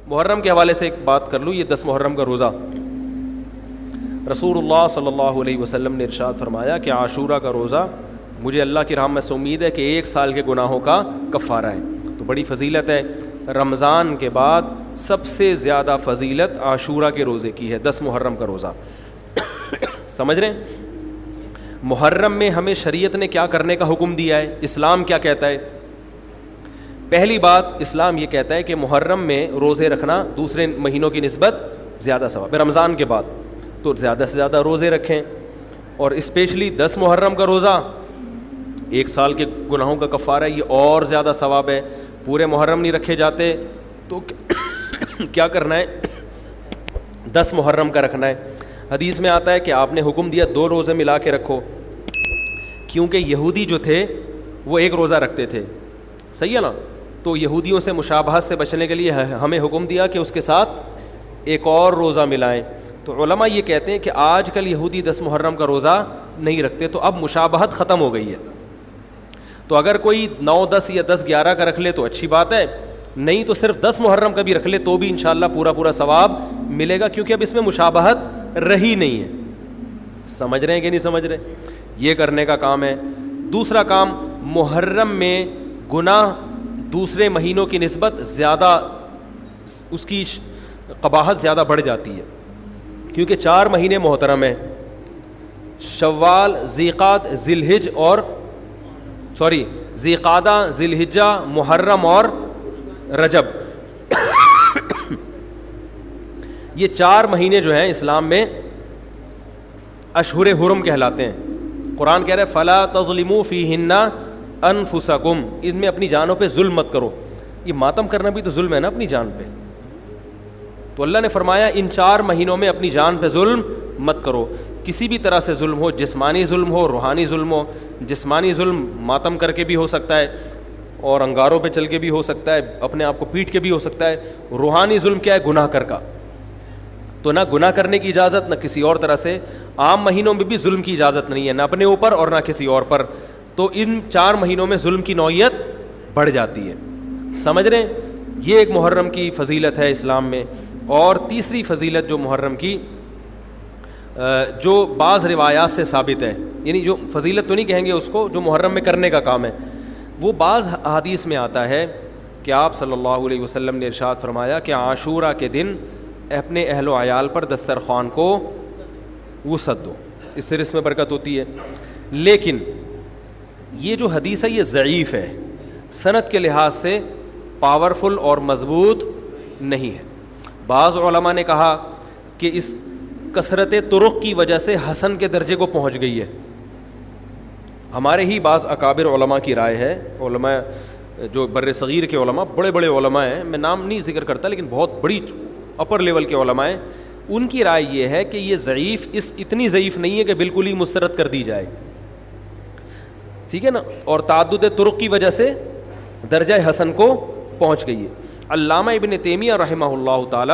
محرم کے حوالے سے ایک بات کر لوں. یہ 10 محرم کا روزہ, رسول اللہ صلی اللہ علیہ وسلم نے ارشاد فرمایا کہ عاشورہ کا روزہ مجھے اللہ کی رحمت سے امید ہے کہ 1 سال کے گناہوں کا کفارہ ہے. تو بڑی فضیلت ہے. رمضان کے بعد سب سے زیادہ فضیلت عاشورہ کے روزے کی ہے, 10 محرم کا روزہ. سمجھ رہے ہیں؟ محرم میں ہمیں شریعت نے کیا کرنے کا حکم دیا ہے, اسلام کیا کہتا ہے؟ پہلی بات, اسلام یہ کہتا ہے کہ محرم میں روزے رکھنا دوسرے مہینوں کی نسبت زیادہ ثواب ہے. رمضان کے بعد تو زیادہ سے زیادہ روزے رکھیں, اور اسپیشلی 10 محرم کا روزہ 1 سال کے گناہوں کا کفارہ ہے, یہ اور زیادہ ثواب ہے. پورے محرم نہیں رکھے جاتے تو کیا کرنا ہے, 10 محرم کا رکھنا ہے. حدیث میں آتا ہے کہ آپ نے حکم دیا 2 روزے ملا کے رکھو, کیونکہ یہودی جو تھے وہ 1 روزہ رکھتے تھے, صحیح ہے نا. تو یہودیوں سے مشابہت سے بچنے کے لیے ہمیں حکم دیا کہ اس کے ساتھ ایک اور روزہ ملائیں. تو علماء یہ کہتے ہیں کہ آج کل یہودی 10 محرم کا روزہ نہیں رکھتے, تو اب مشابہت ختم ہو گئی ہے. تو اگر کوئی 9, 10 یا 10, 11 کا رکھ لے تو اچھی بات ہے, نہیں تو صرف 10 محرم کا بھی رکھ لے تو بھی انشاءاللہ پورا ثواب ملے گا, کیونکہ اب اس میں مشابہت رہی نہیں ہے. سمجھ رہے ہیں کہ نہیں سمجھ رہے؟ یہ کرنے کا کام ہے. دوسرا کام, محرم میں گناہ دوسرے مہینوں کی نسبت زیادہ, اس کی قباحت زیادہ بڑھ جاتی ہے, کیونکہ 4 مہینے محترم ہیں, شوال, ذیقعدہ, ذیقعدہ, ذی الحجہ, محرم اور رجب. یہ 4 مہینے جو ہیں اسلام میں اشہر حرم کہلاتے ہیں. قرآن کہہ رہا ہے فلا تظلموا فیہن انفسکم, ان میں اپنی جانوں پہ ظلم مت کرو. یہ ماتم کرنا بھی تو ظلم ہے نا اپنی جان پہ. تو اللہ نے فرمایا ان 4 مہینوں میں اپنی جان پہ ظلم مت کرو. کسی بھی طرح سے ظلم ہو, جسمانی ظلم ہو, روحانی ظلم ہو. جسمانی ظلم ماتم کر کے بھی ہو سکتا ہے, اور انگاروں پہ چل کے بھی ہو سکتا ہے, اپنے آپ کو پیٹ کے بھی ہو سکتا ہے. روحانی ظلم کیا ہے؟ گناہ کر کا. تو نہ گناہ کرنے کی اجازت نہ کسی اور طرح سے. عام مہینوں میں بھی ظلم کی اجازت نہیں ہے, نہ اپنے اوپر اور نہ کسی اور پر. تو ان 4 مہینوں میں ظلم کی نوعیت بڑھ جاتی ہے. سمجھ رہے ہیں؟ یہ ایک محرم کی فضیلت ہے اسلام میں. اور تیسری فضیلت جو محرم کی, جو بعض روایات سے ثابت ہے, یعنی جو فضیلت تو نہیں کہیں گے اس کو, جو محرم میں کرنے کا کام ہے, وہ بعض حدیث میں آتا ہے کہ آپ صلی اللہ علیہ وسلم نے ارشاد فرمایا کہ عاشورہ کے دن اپنے اہل و عیال پر دسترخوان کو وسعت دو, اس سے رزق میں برکت ہوتی ہے. لیکن یہ جو حدیث ہے یہ ضعیف ہے, سند کے لحاظ سے پاورفل اور مضبوط نہیں ہے. بعض علماء نے کہا کہ اس کثرت طرق کی وجہ سے حسن کے درجے کو پہنچ گئی ہے. ہمارے ہی بعض اکابر علماء کی رائے ہے, علماء جو بر صغیر کے علماء, بڑے بڑے علماء ہیں, میں نام نہیں ذکر کرتا لیکن بہت بڑی اپر لیول کے علماء ہیں, ان کی رائے یہ ہے کہ یہ ضعیف, اتنی ضعیف نہیں ہے کہ بالکل ہی مسترد کر دی جائے, ٹھیک ہے نا, اور تعدد طرق کی وجہ سے درجہ حسن کو پہنچ گئی ہے. علامہ ابن تیمیہ رحمہ اللہ تعالی,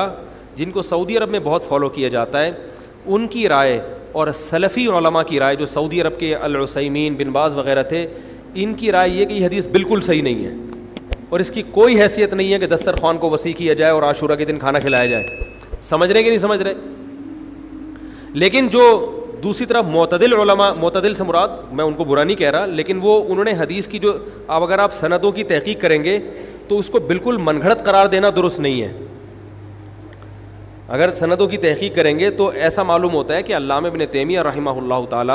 جن کو سعودی عرب میں بہت فالو کیا جاتا ہے, ان کی رائے اور سلفی علماء کی رائے, جو سعودی عرب کے العثیمین, بن باز وغیرہ تھے, ان کی رائے یہ کہ یہ حدیث بالکل صحیح نہیں ہے, اور اس کی کوئی حیثیت نہیں ہے کہ دسترخوان کو وسیع کیا جائے اور عاشورہ کے دن کھانا کھلایا جائے. سمجھ رہے کہ نہیں سمجھ رہے؟ لیکن جو دوسری طرف معتدل علماء, معتدل سے مراد میں ان کو برا نہیں کہہ رہا, لیکن وہ انہوں نے حدیث کی جو, اب اگر آپ سندوں کی تحقیق کریں گے تو اس کو بالکل من گھڑت قرار دینا درست نہیں ہے. اگر سندوں کی تحقیق کریں گے تو ایسا معلوم ہوتا ہے کہ علامہ ابن تیمیہ رحمہ اللہ تعالی,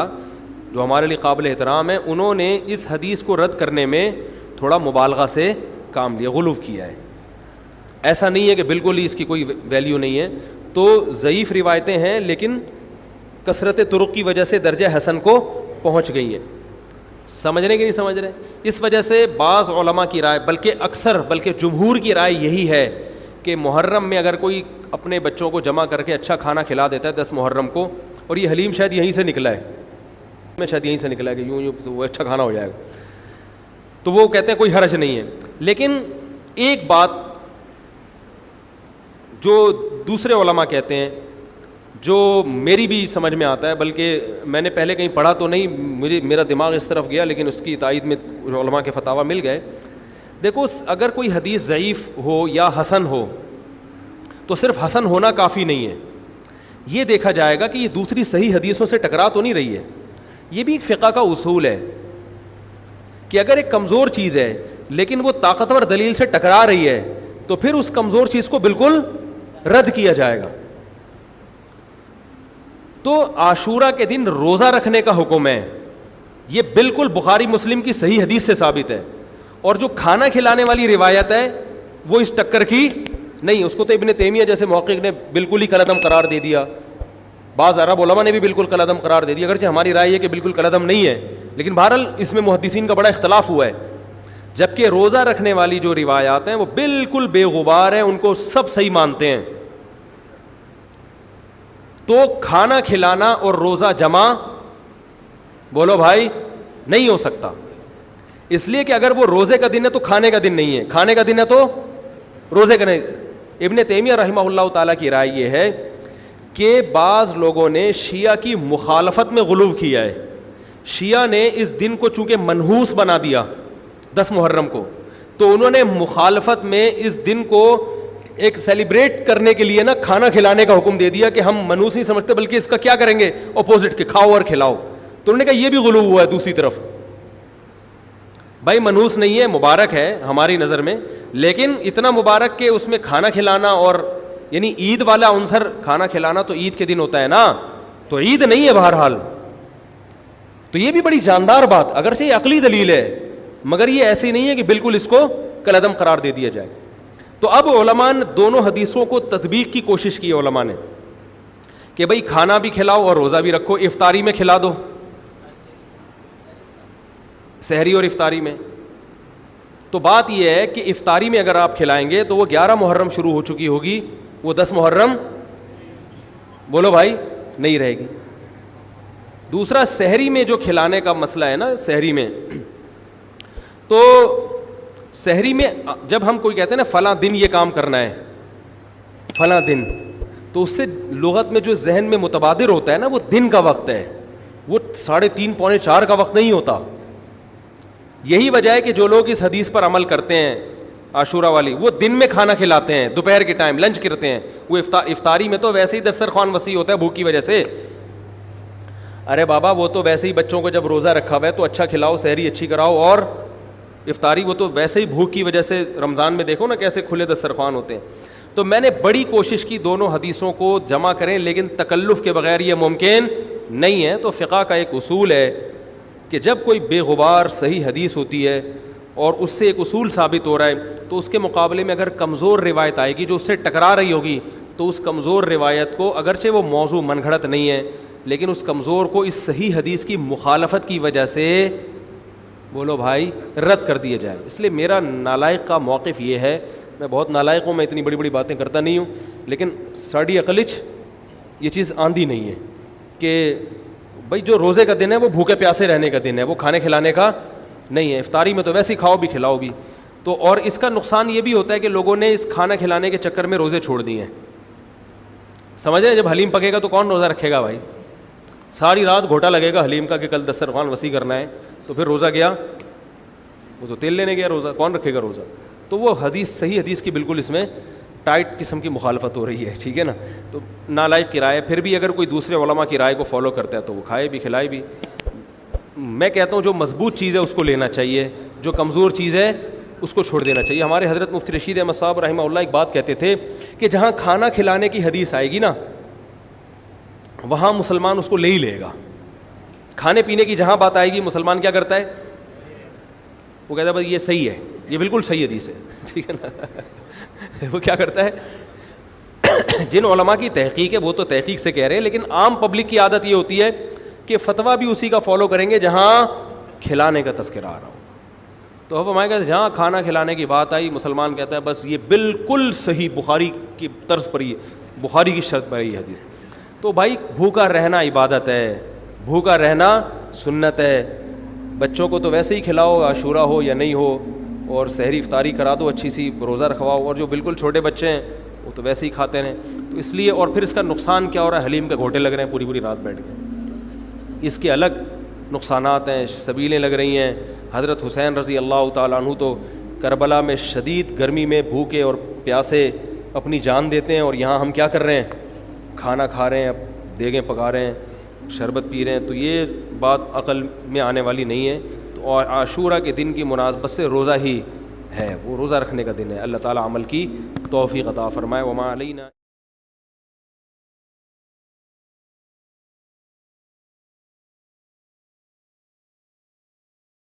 جو ہمارے لیے قابل احترام ہے, انہوں نے اس حدیث کو رد کرنے میں تھوڑا مبالغہ سے کام لیا, غلو کیا ہے. ایسا نہیں ہے کہ بالکل ہی اس کی کوئی ویلیو نہیں ہے. تو ضعیف روایتیں ہیں لیکن کثرت طرق کی وجہ سے درجہ حسن کو پہنچ گئی ہیں. سمجھ رہے کہ نہیں سمجھ رہے؟ اس وجہ سے بعض علماء کی رائے, بلکہ جمہور کی رائے یہی ہے کہ محرم میں اگر کوئی اپنے بچوں کو جمع کر کے اچھا کھانا کھلا دیتا ہے 10 محرم کو, اور یہ حلیم شاید یہیں سے نکلا ہے, شاید یہیں سے نکلا ہے کہ یوں وہ اچھا کھانا ہو جائے گا, تو وہ کہتے ہیں کوئی حرج نہیں ہے. لیکن ایک بات جو دوسرے علماء کہتے ہیں, جو میری بھی سمجھ میں آتا ہے, بلکہ میں نے پہلے کہیں پڑھا تو نہیں, میرا دماغ اس طرف گیا, لیکن اس کی تائید میں علماء کے فتاویٰ مل گئے. دیکھو, اگر کوئی حدیث ضعیف ہو یا حسن ہو تو صرف حسن ہونا کافی نہیں ہے، یہ دیکھا جائے گا کہ یہ دوسری صحیح حدیثوں سے ٹکرا تو نہیں رہی ہے. یہ بھی ایک فقہ کا اصول ہے کہ اگر ایک کمزور چیز ہے لیکن وہ طاقتور دلیل سے ٹکرا رہی ہے تو پھر اس کمزور چیز کو بالکل رد کیا جائے گا. تو عاشورہ کے دن روزہ رکھنے کا حکم ہے، یہ بالکل بخاری مسلم کی صحیح حدیث سے ثابت ہے. اور جو کھانا کھلانے والی روایت ہے وہ اس ٹکر کی نہیں، اس کو تو ابن تیمیہ جیسے محقق نے بالکل ہی کالعدم قرار دے دیا، بعض عرب علماء نے بھی بالکل کالعدم قرار دے دیا، اگرچہ ہماری رائے ہے کہ بالکل کالعدم نہیں ہے، لیکن بہرحال اس میں محدثین کا بڑا اختلاف ہوا ہے. جبکہ روزہ رکھنے والی جو روایات ہیں وہ بالکل بے غبار ہیں، ان کو سب صحیح مانتے ہیں. تو کھانا کھلانا اور روزہ جمع بولو بھائی نہیں ہو سکتا، اس لیے کہ اگر وہ روزے کا دن ہے تو کھانے کا دن نہیں ہے، کھانے کا دن ہے تو روزے کا نہیں. ابن تیمیہ رحمہ اللہ تعالیٰ کی رائے یہ ہے کہ بعض لوگوں نے شیعہ کی مخالفت میں غلو کیا ہے. شیعہ نے اس دن کو چونکہ منحوس بنا دیا 10 محرم کو، تو انہوں نے مخالفت میں اس دن کو ایک سیلیبریٹ کرنے کے لیے نا کھانا کھلانے کا حکم دے دیا کہ ہم منحوس نہیں سمجھتے بلکہ اس کا کیا کریں گے اپوزٹ کہ کھاؤ اور کھلاؤ. تو انہوں نے کہا یہ بھی غلو ہوا ہے دوسری طرف. بھائی منحوس نہیں ہے، مبارک ہے ہماری نظر میں، لیکن اتنا مبارک کہ اس میں کھانا کھلانا اور یعنی عید والا عنصر کھانا کھلانا تو عید کے دن ہوتا ہے نا، تو عید نہیں ہے بہرحال. تو یہ بھی بڑی جاندار بات، اگرچہ یہ عقلی دلیل ہے مگر یہ ایسی نہیں ہے کہ بالکل اس کو کالعدم قرار دے دیا جائے. تو اب علماء نے دونوں حدیثوں کو تطبیق کی کوشش کی علماء نے کہ بھئی کھانا بھی کھلاؤ اور روزہ بھی رکھو، افطاری میں کھلا دو، سحری اور افطاری میں. تو بات یہ ہے کہ افطاری میں اگر آپ کھلائیں گے تو وہ 11 محرم شروع ہو چکی ہوگی، وہ 10 محرم بولو بھائی نہیں رہے گی. دوسرا سحری میں جو کھلانے کا مسئلہ ہے نا، سحری میں تو سحری میں جب ہم کوئی کہتے ہیں نا فلاں دن یہ کام کرنا ہے فلاں دن، تو اس سے لغت میں جو ذہن میں متبادر ہوتا ہے نا وہ دن کا وقت ہے، وہ 3:30 پونے 4 کا وقت نہیں ہوتا. یہی وجہ ہے کہ جو لوگ اس حدیث پر عمل کرتے ہیں عاشورہ والی، وہ دن میں کھانا کھلاتے ہیں، دوپہر کے ٹائم لنچ کرتے ہیں. وہ افطاری میں تو ویسے ہی دسترخوان وسیع ہوتا ہے بھوک کی وجہ سے. ارے بابا وہ تو ویسے ہی بچوں کو جب روزہ رکھا ہوا ہے تو اچھا کھلاؤ، سحری اچھی کراؤ، اور افطاری وہ تو ویسے ہی بھوک کی وجہ سے رمضان میں دیکھو نا کیسے کھلے دسترخوان ہوتے ہیں. تو میں نے بڑی کوشش کی دونوں حدیثوں کو جمع کریں، لیکن تکلف کے بغیر یہ ممکن نہیں ہے. تو فقہ کا ایک اصول ہے کہ جب کوئی بے غبار صحیح حدیث ہوتی ہے اور اس سے ایک اصول ثابت ہو رہا ہے تو اس کے مقابلے میں اگر کمزور روایت آئے گی جو اس سے ٹکرا رہی ہوگی تو اس کمزور روایت کو، اگرچہ وہ موضوع من گھڑت نہیں ہے لیکن اس کمزور کو اس صحیح حدیث کی مخالفت کی وجہ سے بولو بھائی رد کر دیا جائے. اس لیے میرا نالائق کا موقف یہ ہے، میں بہت نالائق ہوں، میں اتنی بڑی بڑی باتیں کرتا نہیں ہوں، لیکن ساڑی عقلچ یہ چیز آندھی نہیں ہے کہ بھائی جو روزے کا دن ہے وہ بھوکے پیاسے رہنے کا دن ہے، وہ کھانے کھلانے کا نہیں ہے. افطاری میں تو ویسے ہی کھاؤ بھی کھلاؤ بھی. تو اور اس کا نقصان یہ بھی ہوتا ہے کہ لوگوں نے اس کھانا کھلانے کے چکر میں روزے چھوڑ دیے ہیں. سمجھ رہے ہیں، جب حلیم پکے گا تو کون روزہ رکھے گا بھائی؟ ساری رات گھوٹا لگے گا حلیم کا کہ کل دسترخوان وسیع کرنا ہے، تو پھر روزہ گیا، وہ تو تیل لینے گیا، روزہ کون رکھے گا روزہ؟ تو وہ حدیث صحیح حدیث کی بالکل اس میں ٹائٹ قسم کی مخالفت ہو رہی ہے، ٹھیک ہے نا. تو نالائق کی رائے، پھر بھی اگر کوئی دوسرے علماء کی رائے کو فالو کرتا ہے تو وہ کھائے بھی کھلائے بھی. میں کہتا ہوں جو مضبوط چیز ہے اس کو لینا چاہیے، جو کمزور چیز ہے اس کو چھوڑ دینا چاہیے. ہمارے حضرت مفتی رشید احمد صاحب رحمہ اللہ ایک بات کہتے تھے کہ جہاں کھانا کھلانے کی حدیث آئے گی نا وہاں مسلمان اس کو لے ہی لے گا. کھانے پینے کی جہاں بات آئے گی مسلمان کیا کرتا ہے؟ وہ کہتا ہے بھائی یہ صحیح ہے، یہ بالکل صحیح حدیث ہے، ٹھیک ہے نا. وہ کیا کرتا ہے؟ جن علماء کی تحقیق ہے وہ تو تحقیق سے کہہ رہے ہیں، لیکن عام پبلک کی عادت یہ ہوتی ہے کہ فتویٰ بھی اسی کا فالو کریں گے جہاں کھلانے کا تذکرہ آ رہا ہو. تو اب ہمارے کہتے ہیں جہاں کھانا کھلانے کی بات آئی مسلمان کہتا ہے بس یہ بالکل صحیح بخاری کی طرز پر ہی، بخاری کی شرط پر ہی حدیث. تو بھائی بھوکا رہنا عبادت ہے، بھوکا رہنا سنت ہے. بچوں کو تو ویسے ہی کھلاؤ عاشورہ ہو یا نہیں ہو، اور سحری افطاری کرا دو، اچھی سی روزہ رکھواؤ. اور جو بالکل چھوٹے بچے ہیں وہ تو ویسے ہی کھاتے ہیں. تو اس لیے اور پھر اس کا نقصان کیا ہو رہا ہے؟ حلیم کے گھوٹے لگ رہے ہیں پوری پوری رات بیٹھ کے، اس کے الگ نقصانات ہیں، سبیلیں لگ رہی ہیں. حضرت حسین رضی اللہ تعالیٰ عنہ تو کربلا میں شدید گرمی میں بھوکے اور پیاسے اپنی جان دیتے ہیں اور یہاں ہم کیا کر رہے ہیں, کھانا کھا رہے ہیں, اب دیگیں پکا رہے ہیں, شربت پی رہے ہیں. تو یہ بات عقل میں آنے والی نہیں ہے. تو عاشورہ کے دن کی مناسبت سے روزہ ہی ہے, وہ روزہ رکھنے کا دن ہے. اللہ تعالیٰ عمل کی توفیق عطا فرمائے. وما علینا.